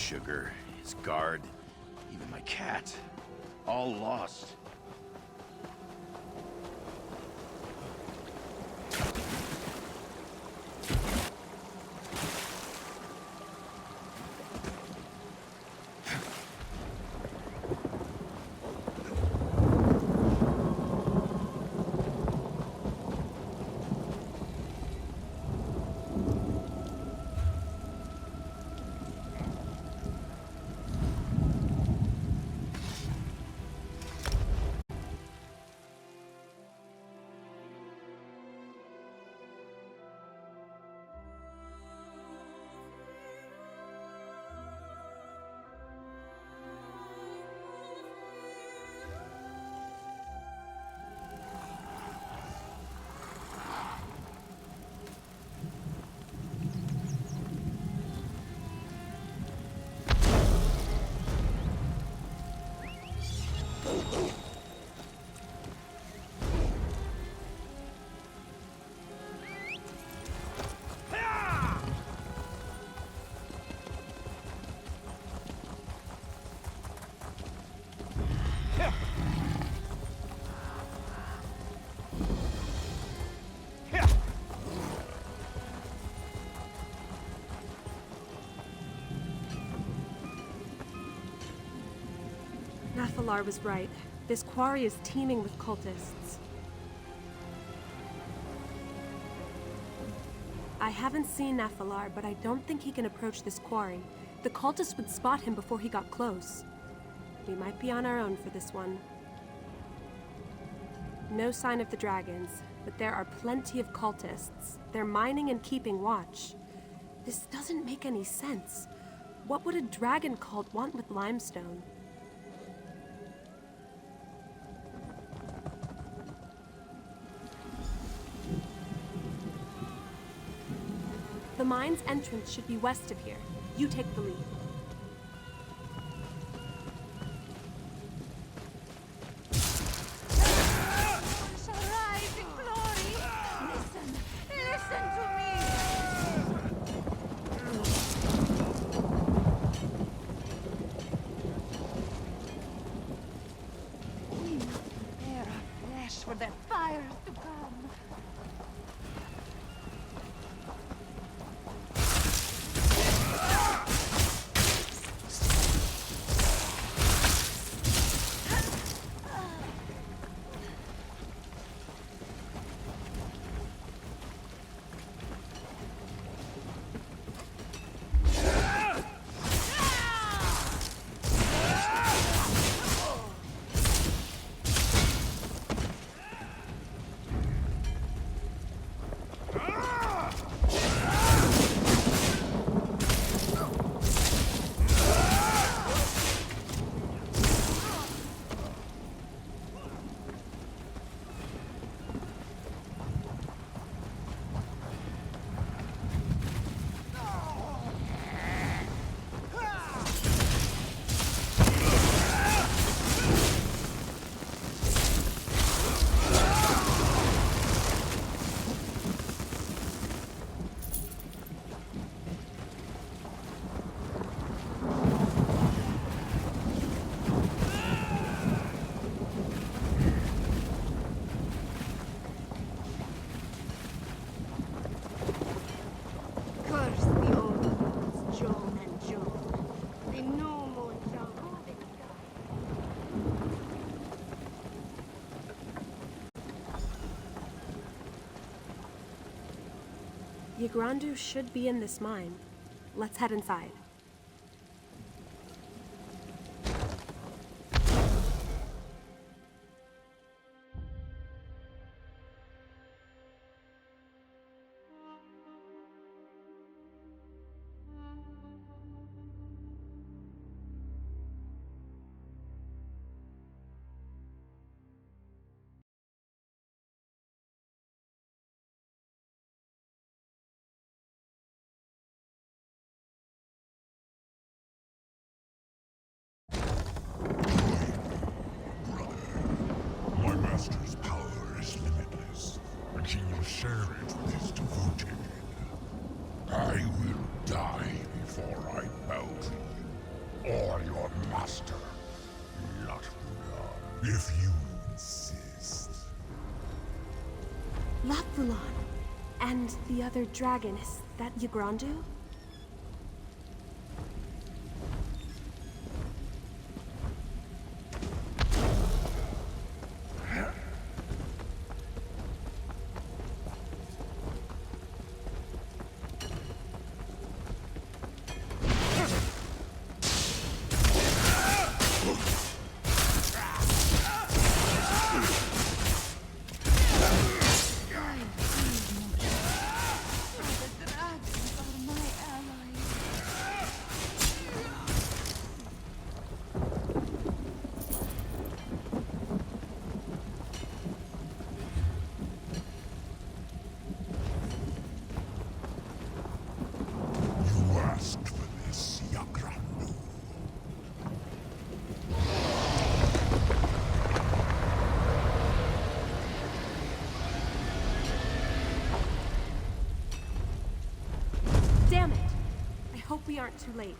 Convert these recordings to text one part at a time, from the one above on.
sugar, his guard, even my cat. All lost. Nathalar was right. This quarry is teeming with cultists. I haven't seen Nathalar, but I don't think he can approach this quarry. The cultists would spot him before he got close. We might be on our own for this one. No sign of the dragons, but there are plenty of cultists. They're mining and keeping watch. This doesn't make any sense. What would a dragon cult want with limestone? The mine's entrance should be west of here. You take the lead. For the fires to come. Yagrandu should be in this mine. Let's head inside. My master's power is limitless, and he will share it with his devoted. I will die before I bow to you. or your master, Latula, if you insist. Lapulan. And the other dragon, is that Yagrandu? The dragons are my allies. You asked for this, Yagrandu. Damn it! I hope we aren't too late.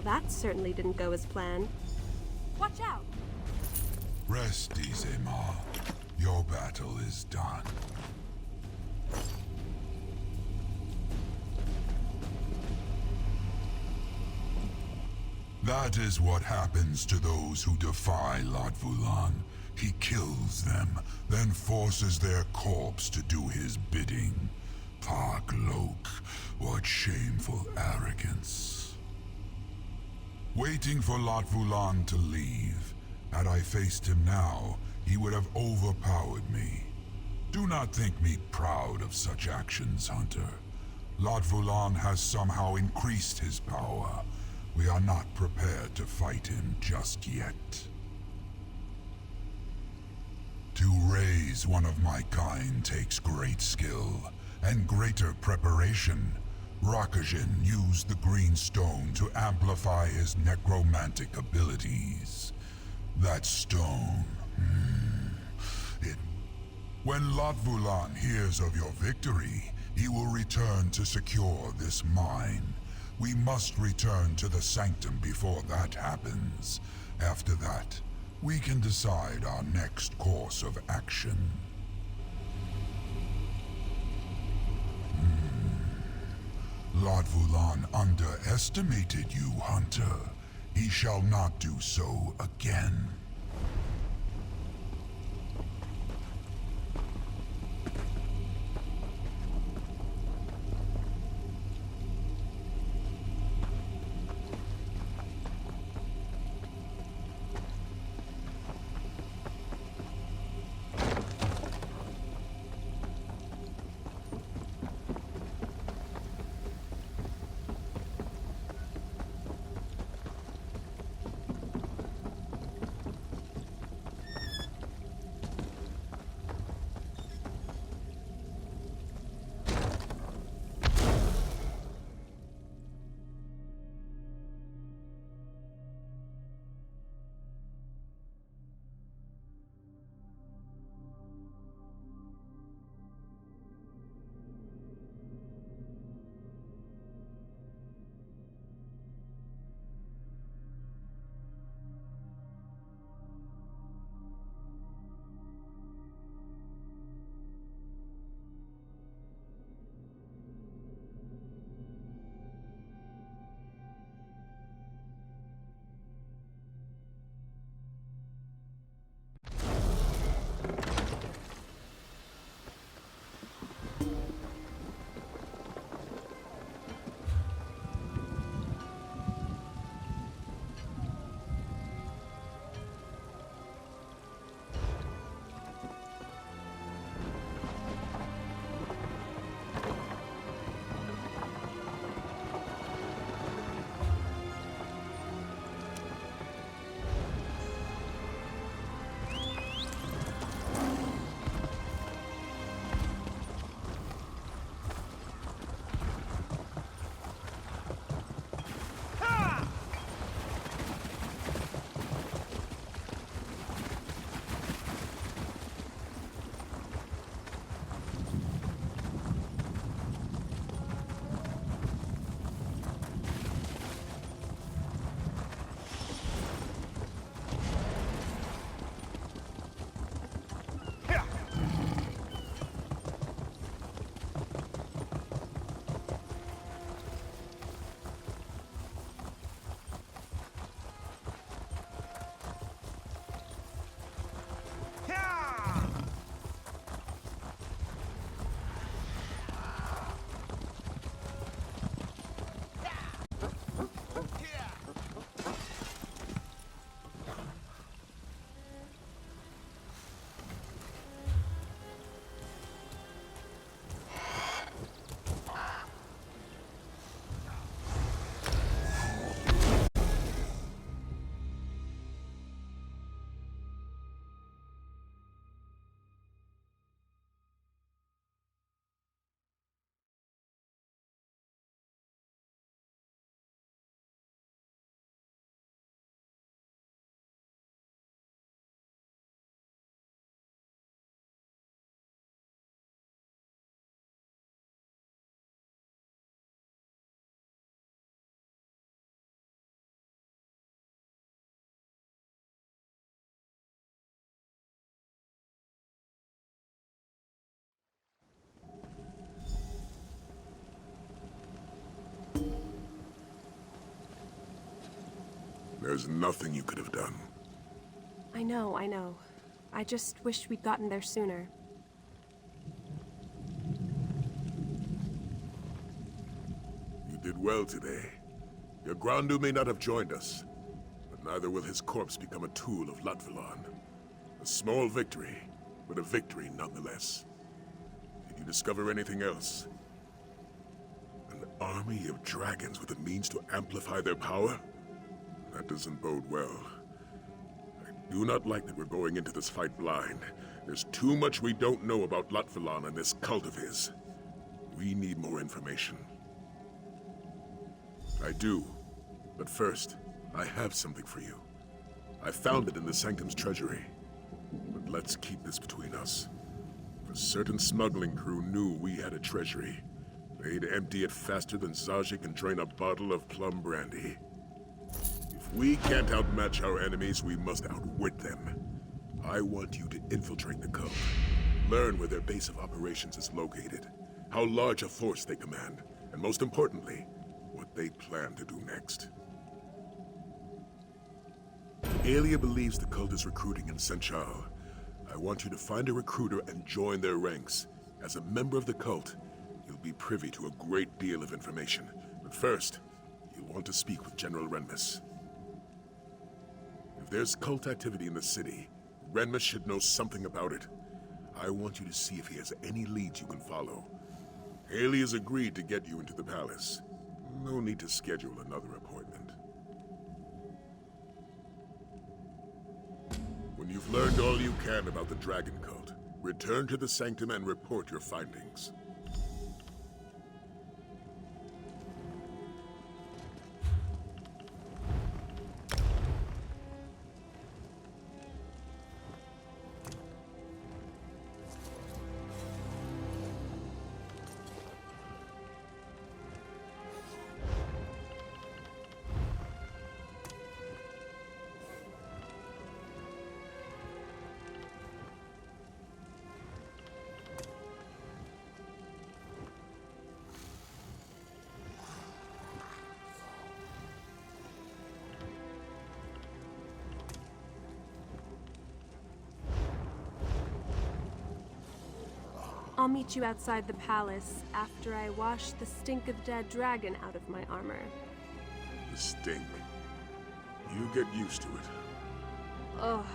that certainly didn't go as planned. Watch out! Rest easy, Ma. Your battle is done. That is what happens to those who defy Lord Vulan. He kills them, then forces their corpse to do his bidding. Parglok, what shameful arrogance. Waiting for Lord Vulan to leave. Had I faced him now, he would have overpowered me. Do not think me proud of such actions, Hunter. Lord Vulan has somehow increased his power. We are not prepared to fight him just yet. To raise one of my kind takes great skill and greater preparation. Rakajin used the green stone to amplify his necromantic abilities. That stone... When Lord Vulan hears of your victory, he will return to secure this mine. We must return to the Sanctum before that happens. After that, we can decide our next course of action. Lord Vulan underestimated you, Hunter. He shall not do so again. There's nothing you could have done. I know, I know. I just wish we'd gotten there sooner. You did well today. Your Grandu may not have joined us, but neither will his corpse become a tool of Latvalon. A small victory, but a victory nonetheless. Did you discover anything else? An army of dragons with the means to amplify their power? That doesn't bode well. I do not like that we're going into this fight blind. There's too much we don't know about Latvalon and this cult of his. We need more information. I do. But first, I have something for you. I found it in the Sanctum's treasury. But let's keep this between us. A certain smuggling crew knew we had a treasury. They'd empty it faster than Zajic can drain a bottle of plum brandy. If we can't outmatch our enemies, we must outwit them. I want you to infiltrate the cult. Learn where their base of operations is located, how large a force they command, and most importantly, what they plan to do next. Aelia believes the cult is recruiting in Senchal. I want you to find a recruiter and join their ranks. As a member of the cult, you'll be privy to a great deal of information. But first, you'll want to speak with General Renmus. If there's cult activity in the city, Renmus should know something about it. I want you to see if he has any leads you can follow. Haley has agreed to get you into the palace. No need to schedule another appointment. When you've learned all you can about the Dragon Cult, return to the Sanctum and report your findings. I'll meet you outside the palace after I wash the stink of dead dragon out of my armor. The stink. You get used to it. Ugh.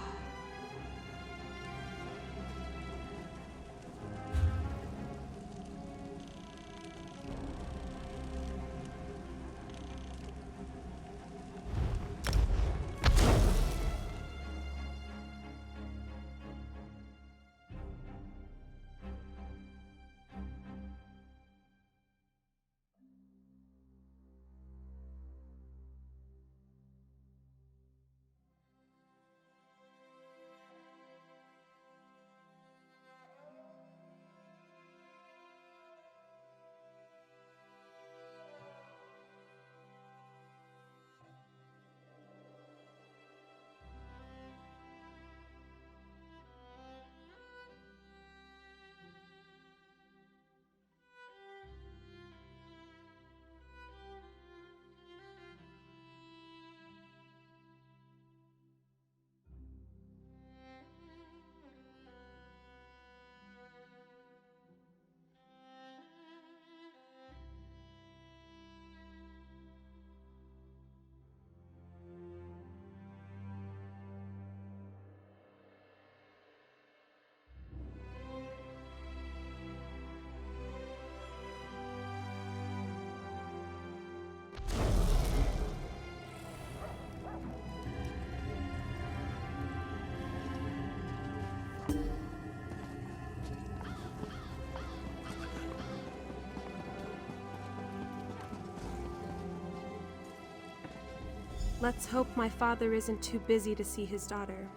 Let's hope my father isn't too busy to see his daughter.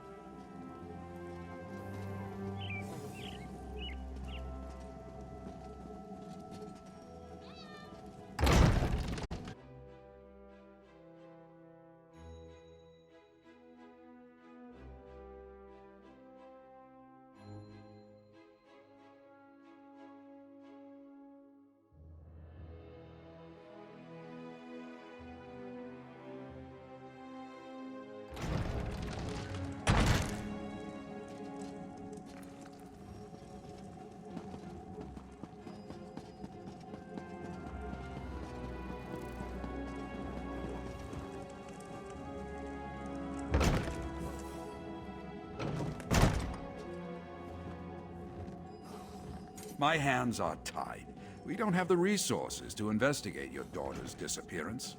My hands are tied. We don't have the resources to investigate your daughter's disappearance.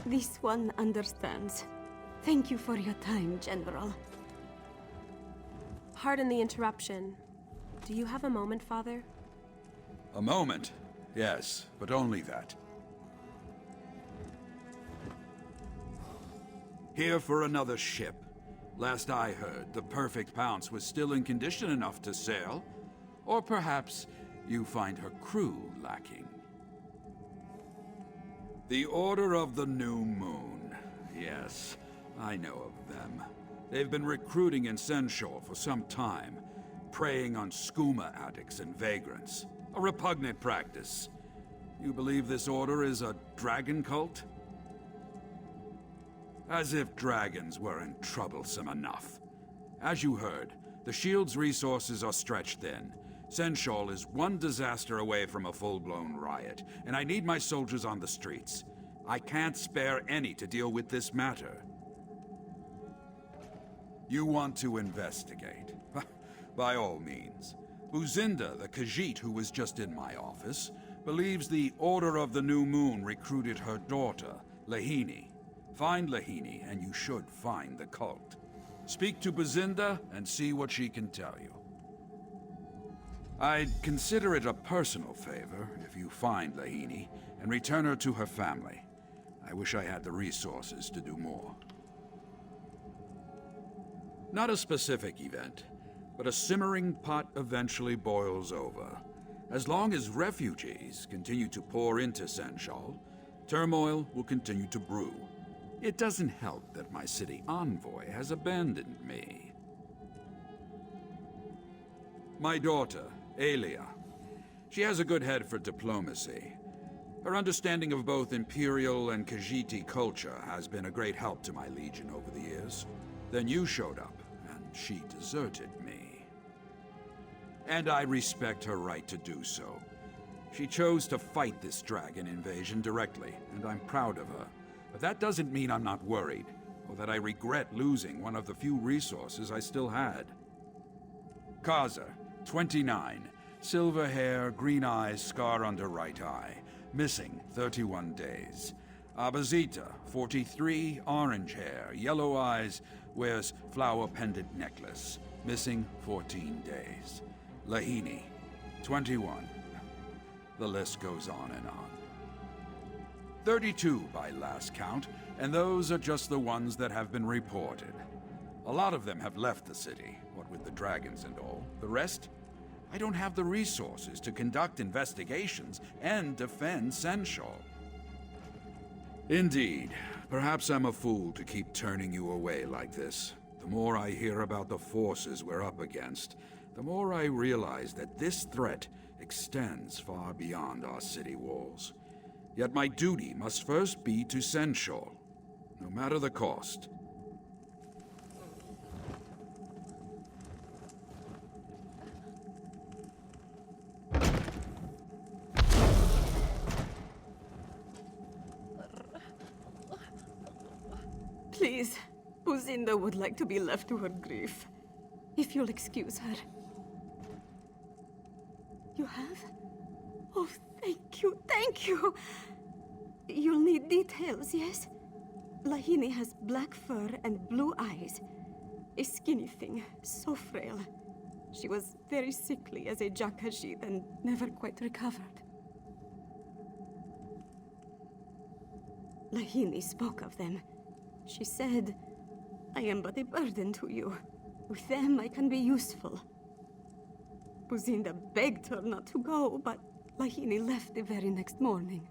This one understands. Thank you for your time, General. Pardon the interruption. Do you have a moment, Father? A moment? Yes, but only that. Here for another ship. Last I heard, the Perfect Pounce was still in condition enough to sail. Or perhaps you find her crew lacking. The Order of the New Moon. Yes, I know of them. They've been recruiting in Senshore for some time, preying on skooma addicts and vagrants. A repugnant practice. You believe this order is a dragon cult? As if dragons weren't troublesome enough. As you heard, the Shield's resources are stretched thin. Senshal is one disaster away from a full-blown riot, and I need my soldiers on the streets. I can't spare any to deal with this matter. You want to investigate? By all means. Buzinda, the Khajiit who was just in my office, believes the Order of the New Moon recruited her daughter, Lahini. Find Lahini, and you should find the cult. Speak to Buzinda and see what she can tell you. I'd consider it a personal favor if you find Lahini and return her to her family. I wish I had the resources to do more. Not a specific event, but a simmering pot eventually boils over. As long as refugees continue to pour into Senshal, turmoil will continue to brew. It doesn't help that my city envoy has abandoned me. My daughter, Aelia. She has a good head for diplomacy. Her understanding of both Imperial and Khajiiti culture has been a great help to my Legion over the years. Then you showed up, and she deserted me. And I respect her right to do so. She chose to fight this dragon invasion directly, and I'm proud of her. But that doesn't mean I'm not worried, or that I regret losing one of the few resources I still had. Kaza, 29. Silver hair, green eyes, scar under right eye. Missing 31 days. Abazita, 43. Orange hair, yellow eyes, wears flower pendant necklace. Missing 14 days. Lahini, 21. The list goes on and on. 32 by last count, and those are just the ones that have been reported. A lot of them have left the city, what with the dragons and all. The rest? I don't have the resources to conduct investigations and defend Senshal. Indeed. Perhaps I'm a fool to keep turning you away like this. The more I hear about the forces we're up against, the more I realize that this threat extends far beyond our city walls. Yet my duty must first be to Senshal, no matter the cost. Please, Buzinda would like to be left to her grief. If you'll excuse her. You have? Oh, thank you, thank you! You'll need details, yes? Lahini has black fur and blue eyes. A skinny thing, so frail. She was very sickly as a Jakajit and never quite recovered. Lahini spoke of them. She said, I am but a burden to you. With them I can be useful. Buzinda begged her not to go, but Lahini left the very next morning.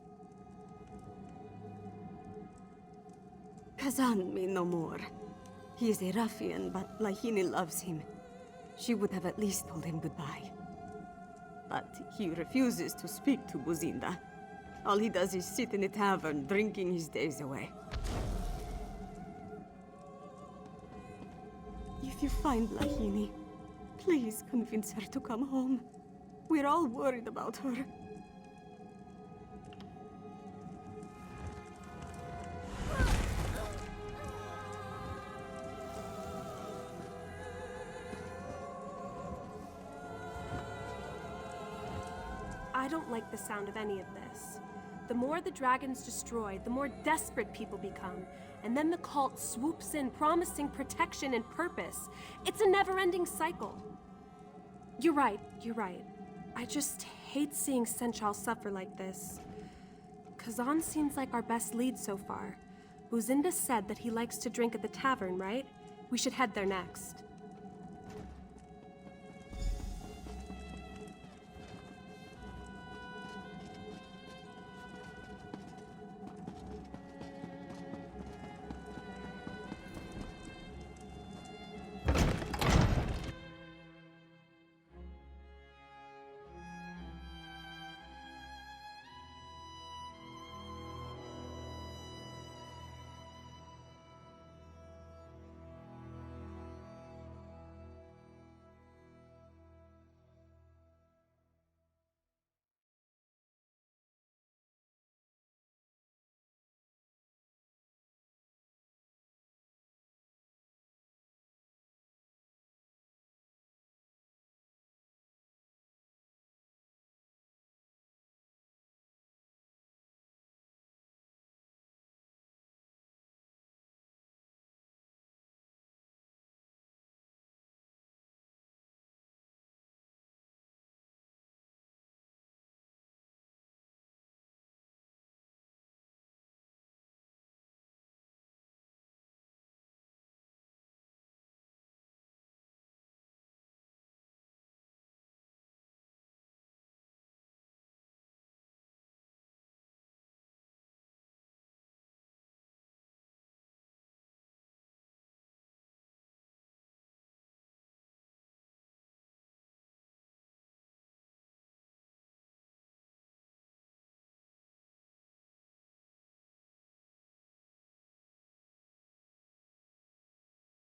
Kazan me no more. He is a ruffian, but Lahini loves him. She would have at least told him goodbye. But he refuses to speak to Buzinda. All he does is sit in a tavern, drinking his days away. If you find Lahini, please convince her to come home. We're all worried about her. I don't like the sound of any of this. The more the dragons destroy, the more desperate people become. And then the cult swoops in, promising protection and purpose. It's a never-ending cycle. You're right. I just hate seeing Senchal suffer like this. Kazan seems like our best lead so far. Buzinda said that he likes to drink at the tavern, right? We should head there next.